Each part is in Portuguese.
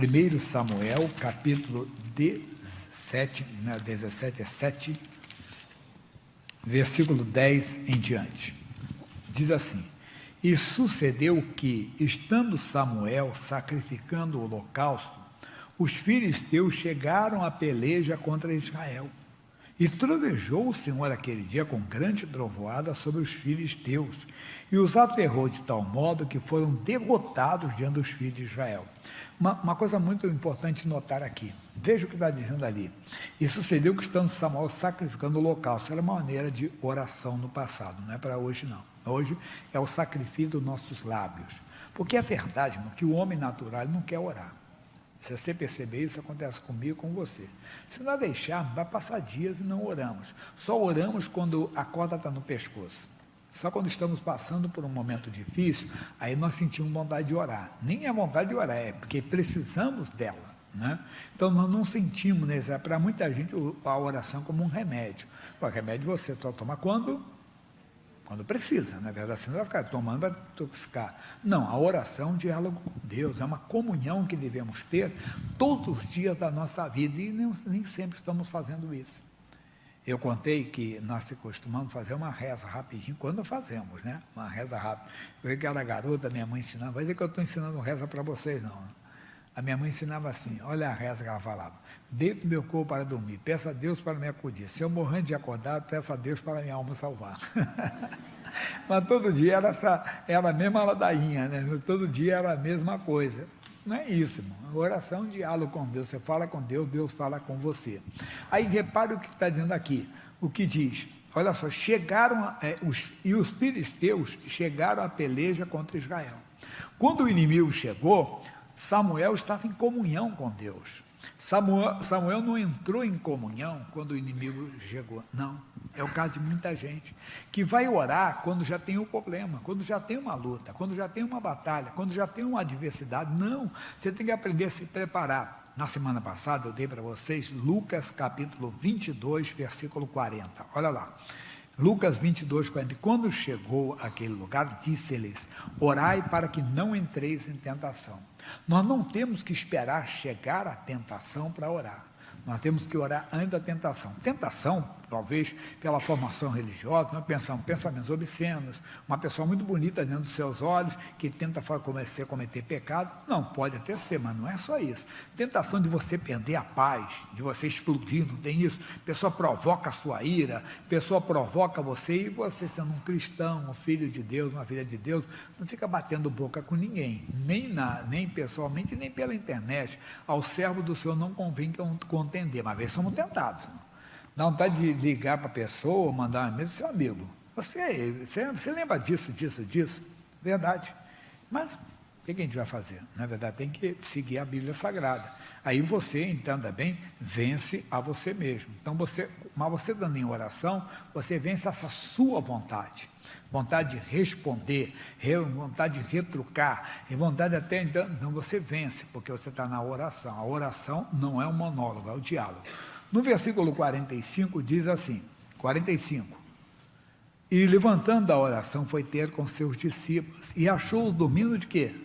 1 Samuel, capítulo 17, 17 é 7, versículo 10 em diante. Diz assim: E sucedeu que, estando Samuel sacrificando o holocausto, os filisteus chegaram à peleja contra Israel. E trovejou o Senhor aquele dia com grande trovoada sobre os filisteus, e os aterrou de tal modo que foram derrotados diante dos filhos de Israel. Uma coisa muito importante notar aqui, veja o que está dizendo ali. E sucedeu que, estando Samuel sacrificando o holocausto, era uma maneira de oração no passado, não é para hoje não. Hoje é o sacrifício dos nossos lábios, porque é verdade, irmão, que o homem natural não quer orar. Se você perceber isso, acontece comigo e com você. Se nós deixarmos, vai passar dias e não oramos. Só oramos quando a corda está no pescoço. Só quando estamos passando por um momento difícil, aí nós sentimos vontade de orar. Nem é vontade de orar, é porque precisamos dela, né? Então nós não sentimos, né? Para muita gente, a oração como um remédio. O remédio você só toma quando precisa, na verdade, você não vai ficar tomando para intoxicar. Não, a oração é um diálogo com Deus, é uma comunhão que devemos ter todos os dias da nossa vida, e nem sempre estamos fazendo isso. Eu contei que nós costumamos fazer uma reza rapidinho, quando fazemos, né? Uma reza rápida. Eu que era garota, minha mãe ensinava, vai dizer que eu estou ensinando reza para vocês, não. A minha mãe ensinava assim, olha a reza que ela falava: deito meu corpo para dormir, peço a Deus para me acudir, se eu morrendo de acordado, peço a Deus para minha alma salvar. Mas todo dia era a mesma ladainha, né? Todo dia era a mesma coisa. Não é isso, irmão. A oração é um diálogo com Deus, você fala com Deus, Deus fala com você. Aí repare o que está dizendo aqui, o que diz, olha só, os filisteus chegaram à peleja contra Israel. Quando o inimigo chegou, Samuel estava em comunhão com Deus. Samuel não entrou em comunhão quando o inimigo chegou, não. É o caso de muita gente que vai orar quando já tem um problema, quando já tem uma luta, quando já tem uma batalha, quando já tem uma adversidade. Não, você tem que aprender a se preparar. Na semana passada eu dei para vocês Lucas capítulo 22, versículo 40. Olha lá. Lucas 22, 40. Quando chegou àquele lugar, disse-lhes: orai para que não entreis em tentação. Nós não temos que esperar chegar à tentação para orar. Nós temos que orar antes da tentação. Tentação, talvez, pela formação religiosa, nós pensamos pensamentos obscenos, uma pessoa muito bonita dentro dos seus olhos, que tenta cometer pecado. Não, pode até ser, mas não é só isso. Tentação de você perder a paz, de você explodir, não tem isso? A pessoa provoca a sua ira, a pessoa provoca você, e você, sendo um cristão, um filho de Deus, uma filha de Deus, não fica batendo boca com ninguém, nem pessoalmente, nem pela internet. Ao servo do Senhor não convém contender, mas às vezes somos tentados. Dá vontade de ligar para a pessoa, mandar uma mensagem: seu amigo, você lembra disso? Verdade. Mas o que a gente vai fazer? Na verdade, tem que seguir a Bíblia Sagrada. Aí você, entenda bem, vence a você mesmo. Então, mas você dando em oração, você vence essa sua vontade. Vontade de responder, vontade de retrucar, e vontade até, então você vence, porque você está na oração. A oração não é um monólogo, é o diálogo. No versículo 45 diz assim, 45, e levantando da oração foi ter com seus discípulos, e achou-os dormindo de quê?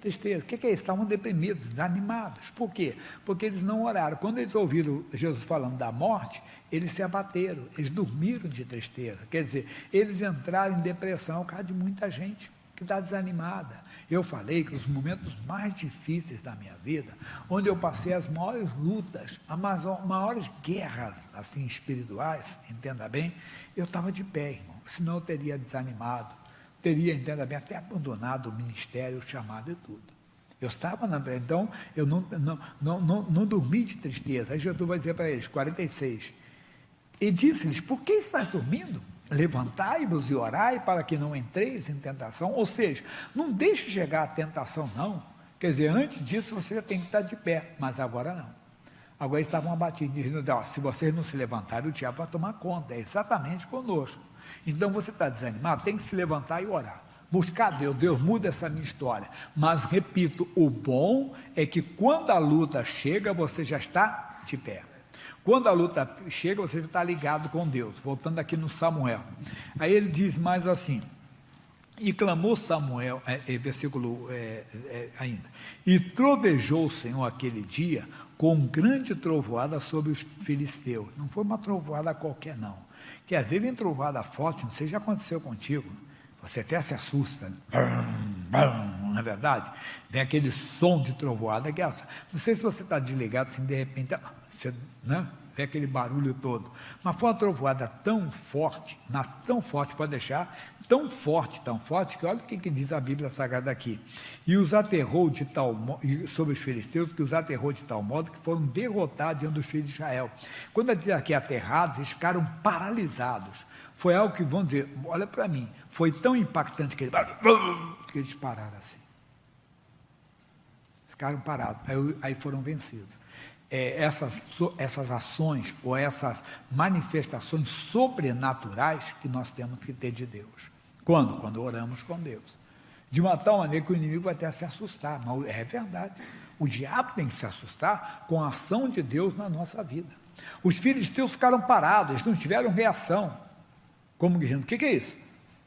Tristeza. O que é isso? Estavam deprimidos, desanimados. Por quê? Porque eles não oraram. Quando eles ouviram Jesus falando da morte, eles se abateram, eles dormiram de tristeza. Quer dizer, eles entraram em depressão por causa de muita gente que está desanimada. Eu falei que os momentos mais difíceis da minha vida, onde eu passei as maiores lutas, as maiores guerras assim espirituais, entenda bem, eu estava de pé, irmão, senão eu teria desanimado, teria, entenda bem, até abandonado o ministério, o chamado e tudo. Eu estava então eu não dormi de tristeza. Aí Jesus vai dizer para eles, 46, e disse-lhes: por que estás dormindo? Levantai-vos e orai para que não entreis em tentação. Ou seja, não deixe chegar a tentação, não. Quer dizer, antes disso você já tem que estar de pé, mas agora não. Agora eles estavam abatidos, dizendo: se vocês não se levantarem, o diabo vai tomar conta. É exatamente conosco. Então você está desanimado, tem que se levantar e orar. Buscar Deus, Deus muda essa minha história. Mas repito, o bom é que quando a luta chega, você já está de pé. Quando a luta chega, você está ligado com Deus. Voltando aqui no Samuel. Aí ele diz mais assim, E clamou Samuel, versículo ainda, e trovejou o Senhor aquele dia com grande trovoada sobre os filisteus. Não foi uma trovoada qualquer, não. Que às vezes vem trovoada forte, não sei se já aconteceu contigo, você até se assusta, né? Não é verdade? Vem aquele som de trovoada, que não sei se você está desligado, assim, de repente, você, né? Vem aquele barulho todo. Mas foi uma trovoada tão forte, mas tão forte, pode deixar, tão forte, que olha o que diz a Bíblia Sagrada aqui. E os aterrou de tal modo, sobre os filisteus, que os aterrou de tal modo que foram derrotados diante dos filhos de Israel. Quando diz aqui aterrados, eles ficaram paralisados. Foi algo que vão dizer, olha para mim, foi tão impactante que eles pararam assim. Ficaram parados, aí foram vencidos. Essas ações ou essas manifestações sobrenaturais que nós temos que ter de Deus. Quando? Quando oramos com Deus. De uma tal maneira que o inimigo vai até se assustar, mas é verdade. O diabo tem que se assustar com a ação de Deus na nossa vida. Os filisteus ficaram parados, eles não tiveram reação. Como dizendo, o que é isso?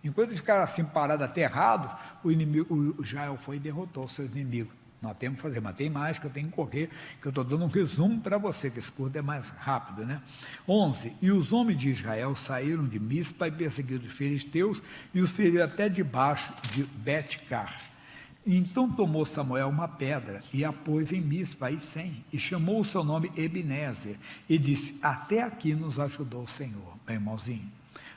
Enquanto eles ficaram assim parados, aterrados, o Israel foi e derrotou os seus inimigos. Nós temos que fazer, mas tem mais que eu tenho que correr, que eu estou dando um resumo para você, que esse curso é mais rápido, né? 11. E os homens de Israel saíram de Mispa e perseguiram os filisteus e os feriram até debaixo de Bet-car. Então tomou Samuel uma pedra e a pôs em Mispa e Sem, e chamou o seu nome Ebenezer, e disse, até aqui nos ajudou o Senhor, meu irmãozinho,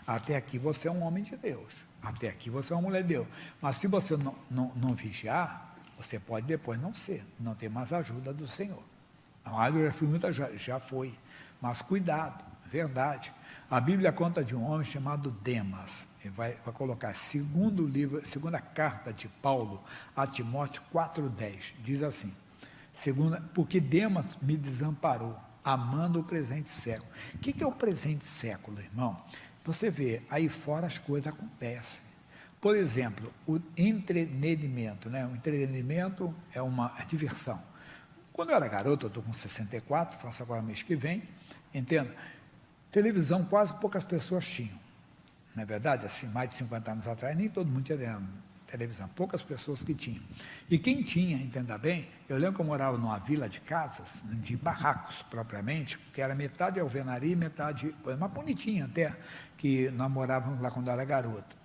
até aqui você é um homem de Deus, até aqui você é uma mulher de Deus, mas se você não vigiar, você pode depois não ter mais ajuda do Senhor. Já foi, mas cuidado, verdade. A Bíblia conta de um homem chamado Demas, ele vai colocar segunda carta de Paulo a Timóteo 4,10, diz assim, porque Demas me desamparou, amando o presente século. O que é o presente século, irmão? Você vê, aí fora as coisas acontecem. Por exemplo, o entretenimento, né? O entretenimento é uma diversão. Quando eu era garoto, eu estou com 64, faço agora mês que vem, entenda, televisão quase poucas pessoas tinham. Não é verdade? Assim, mais de 50 anos atrás, nem todo mundo tinha televisão, poucas pessoas que tinham. E quem tinha, entenda bem, eu lembro que eu morava numa vila de casas, de barracos propriamente, que era metade alvenaria e metade, mas bonitinha até, que nós morávamos lá quando eu era garoto.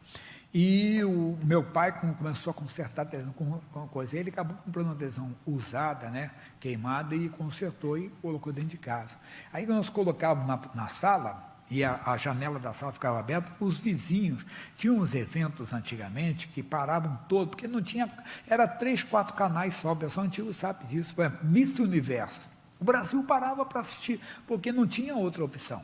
E o meu pai começou a consertar a televisão com coisa. Ele acabou comprando uma televisão usada, né, queimada, e consertou e colocou dentro de casa. Aí nós colocávamos na sala, e a janela da sala ficava aberta, os vizinhos tinham uns eventos antigamente que paravam todos, porque não tinha, era 3, 4 canais só, o pessoal antigo sabe disso, por exemplo, Miss Universo. O Brasil parava para assistir, porque não tinha outra opção.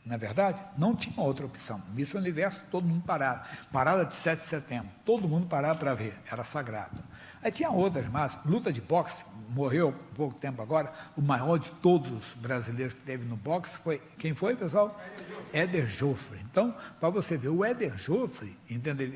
Não é verdade? Não tinha outra opção. Miss Universo, todo mundo parava. Parada de 7 de setembro, todo mundo parava para ver, era sagrado. Aí tinha outras, mas luta de boxe, morreu há pouco tempo agora, o maior de todos os brasileiros que teve no boxe foi, quem foi, pessoal? Éder Joffre. Então, para você ver, o Éder Joffre, entendeu?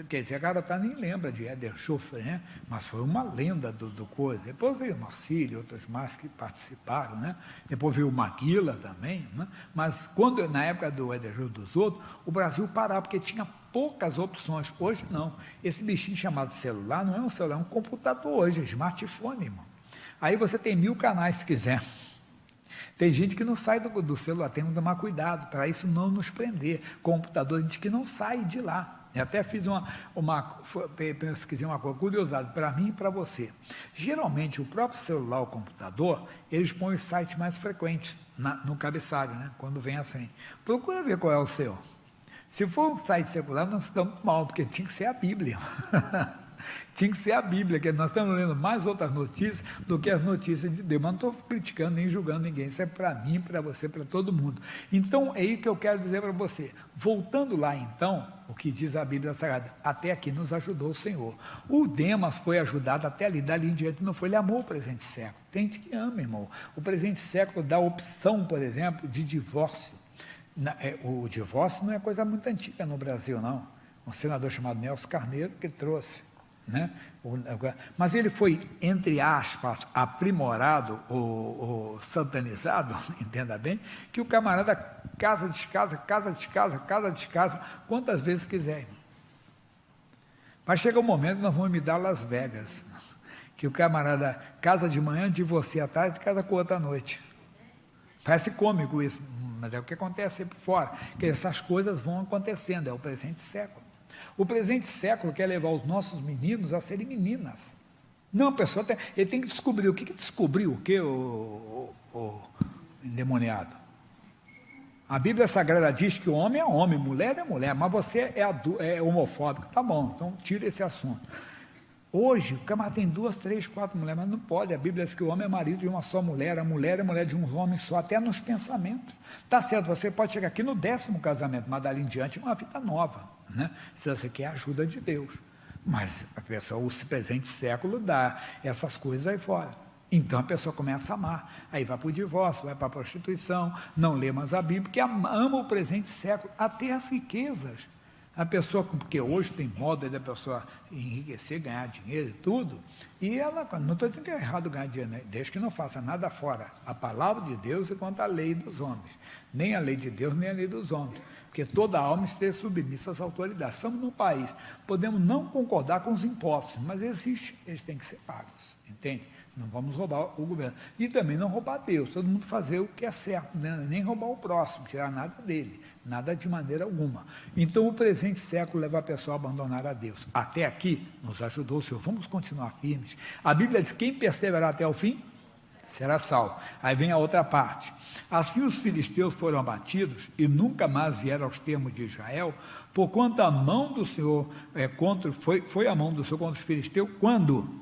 Quer dizer, a garotada nem lembra de Éder Joffre, né? Mas foi uma lenda do coisa. Depois veio o Marcílio, outros mais que participaram, né? Depois veio o Maguila também, né? Mas quando, na época do Éder Joffre dos outros, o Brasil parava, porque tinha poucas opções. Hoje não. Esse bichinho chamado celular não é um celular, é um computador hoje, é smartphone, irmão. Aí você tem 1000 canais se quiser. Tem gente que não sai do celular, tem que tomar cuidado para isso não nos prender. Computador, gente que não sai de lá. Eu até fiz pesquisei uma coisa curiosa para mim e para você. Geralmente, o próprio celular, o computador, eles põem os sites mais frequentes no cabeçalho, né? Quando vem assim. Procura ver qual é o seu. Se for um site secular, nós estamos mal, porque tinha que ser a Bíblia. Tinha que ser a Bíblia, que nós estamos lendo mais outras notícias do que as notícias de Deus. Mas não estou criticando nem julgando ninguém, isso é para mim, para você, para todo mundo. Então, é aí que eu quero dizer para você. Voltando lá, então, o que diz a Bíblia Sagrada, até aqui nos ajudou o Senhor. O Demas foi ajudado até ali, dali em diante não foi, ele amou o presente século. Tem gente que ama, irmão. O presente século dá opção, por exemplo, de divórcio. O divórcio não é coisa muito antiga no Brasil, não. Um senador chamado Nelson Carneiro que trouxe, né? Mas ele foi, entre aspas, aprimorado ou satanizado, entenda bem, que o camarada casa, descasa, quantas vezes quiser. Vai chegar um momento que nós vamos imitar Las Vegas, que o camarada casa de manhã, divorcia à tarde e casa com outra à noite. Parece cômico isso, mas é o que acontece sempre fora, que essas coisas vão acontecendo, é o presente século. O presente século quer levar os nossos meninos a serem meninas. Não, a pessoa ele tem que descobrir. O que descobriu? O que, o endemoniado? A Bíblia Sagrada diz que o homem é homem, mulher é mulher, mas você é homofóbico. Tá bom, então tira esse assunto. Hoje, o camarada tem 2, 3, 4 mulheres, mas não pode. A Bíblia diz que o homem é marido de uma só mulher, a mulher é mulher de um homem só, até nos pensamentos. Tá certo, você pode chegar aqui no 10º casamento, mas dali em diante é uma vida nova, né? Se você quer a ajuda de Deus. Mas a pessoa, o presente século, dá essas coisas aí fora. Então a pessoa começa a amar, aí vai para o divórcio, vai para a prostituição, não lê mais a Bíblia, porque ama o presente século, até as riquezas. A pessoa, porque hoje tem moda da pessoa enriquecer, ganhar dinheiro e tudo, e ela, não estou dizendo que é errado ganhar dinheiro, né? Desde que não faça nada fora a palavra de Deus e quanto a lei dos homens, nem a lei de Deus, nem a lei dos homens, porque toda alma esteja submissa às autoridades. Estamos num país, podemos não concordar com os impostos, mas existe, eles têm que ser pagos, entende? Não vamos roubar o governo. E também não roubar Deus, todo mundo fazer o que é certo, né? Nem roubar o próximo, tirar nada dele, nada de maneira alguma. Então o presente século leva a pessoa a abandonar a Deus. Até aqui nos ajudou o Senhor, vamos continuar firmes. A Bíblia diz: quem perseverar até o fim, será salvo. Aí vem a outra parte. Assim os filisteus foram abatidos e nunca mais vieram aos termos de Israel, porquanto a mão do Senhor foi a mão do Senhor contra os filisteus, quando?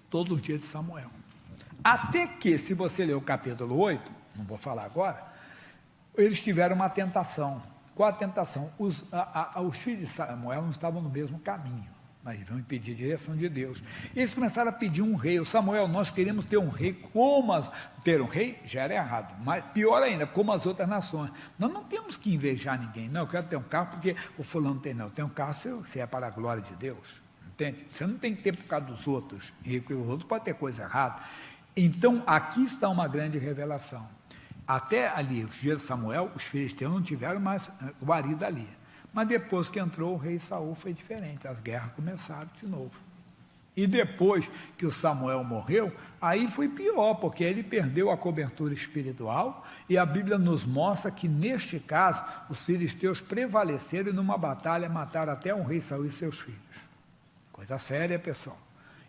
Todos os dias de Samuel. Até que, se você ler o capítulo 8, não vou falar agora, eles tiveram uma tentação. Qual a tentação? Os filhos de Samuel não estavam no mesmo caminho, mas iam pedir a direção de Deus. Eles começaram a pedir um rei. O Samuel, nós queremos ter um rei ter um rei já era errado, mas pior ainda, como as outras nações. Nós não temos que invejar ninguém. Não, eu quero ter um carro porque o fulano tem, não. Tem um carro se é para a glória de Deus. Entende? Você não tem que ter por causa dos outros, e os outros podem ter coisa errada. Então, aqui está uma grande revelação. Até ali, os dias de Samuel, os filisteus não tiveram mais guarida ali. Mas depois que entrou o rei Saul, foi diferente, as guerras começaram de novo. E depois que o Samuel morreu, aí foi pior, porque ele perdeu a cobertura espiritual, e a Bíblia nos mostra que, neste caso, os filisteus prevaleceram e numa batalha mataram até o rei Saul e seus filhos. Coisa séria, pessoal.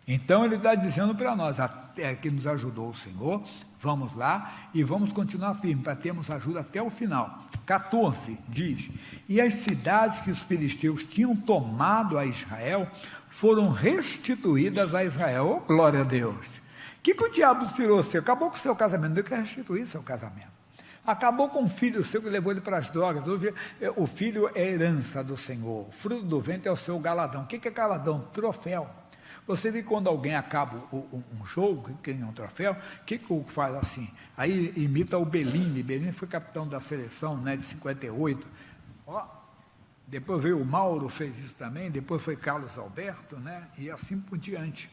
Então ele está dizendo para nós, até que nos ajudou o Senhor, vamos lá e vamos continuar firmes, para termos ajuda até o final. 14 diz: e as cidades que os filisteus tinham tomado a Israel, foram restituídas a Israel. Oh, glória a Deus! O que o diabo tirou seu? Acabou com o seu casamento, Deus quer restituir seu casamento. Acabou com o filho seu que levou ele para as drogas. Hoje o filho é herança do Senhor, o fruto do ventre é o seu galadão. O que é galadão? Troféu. Você vê quando alguém acaba um jogo, que ganha um troféu, o que faz assim? Aí imita o Bellini. Bellini foi capitão da seleção, né, de 58. Ó, depois veio o Mauro, fez isso também, depois foi Carlos Alberto, né, e assim por diante.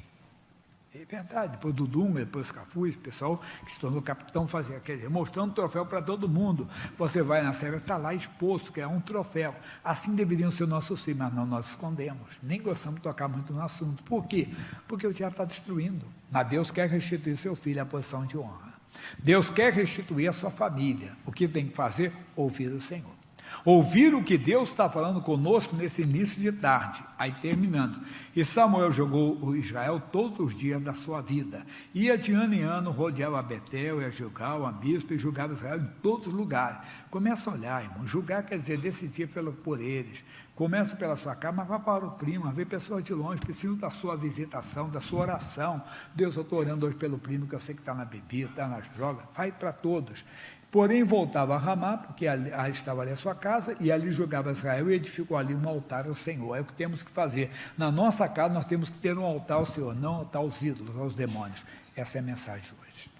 É verdade, depois do Dunga, depois do Cafuz, o pessoal que se tornou capitão fazia, quer dizer, mostrando troféu para todo mundo. Você vai na Sérvia, está lá exposto, que é um troféu. Assim deveriam ser nossos filhos, mas não, nós escondemos. Nem gostamos de tocar muito no assunto. Por quê? Porque o diabo está destruindo. Mas Deus quer restituir seu filho à posição de honra. Deus quer restituir a sua família. O que tem que fazer? Ouvir o Senhor. Ouvir o que Deus está falando conosco nesse início de tarde. Aí terminando. E Samuel jogou o Israel todos os dias da sua vida. Ia de ano em ano, rodeava Betel, ia julgar o Amispa e julgava Israel em todos os lugares. Começa a olhar, irmão. Julgar quer dizer decidir por eles. Começa pela sua casa, mas vai para o primo, vê pessoas de longe, precisam da sua visitação, da sua oração. Deus, eu estou orando hoje pelo primo, que eu sei que está na bebida, está nas drogas. Vai para todos. Porém, voltava a Ramá, porque ali estava ali a sua casa, e ali jogava Israel e edificou ali um altar ao Senhor. É o que temos que fazer. Na nossa casa, nós temos que ter um altar ao Senhor, não altar aos ídolos, aos demônios. Essa é a mensagem de hoje.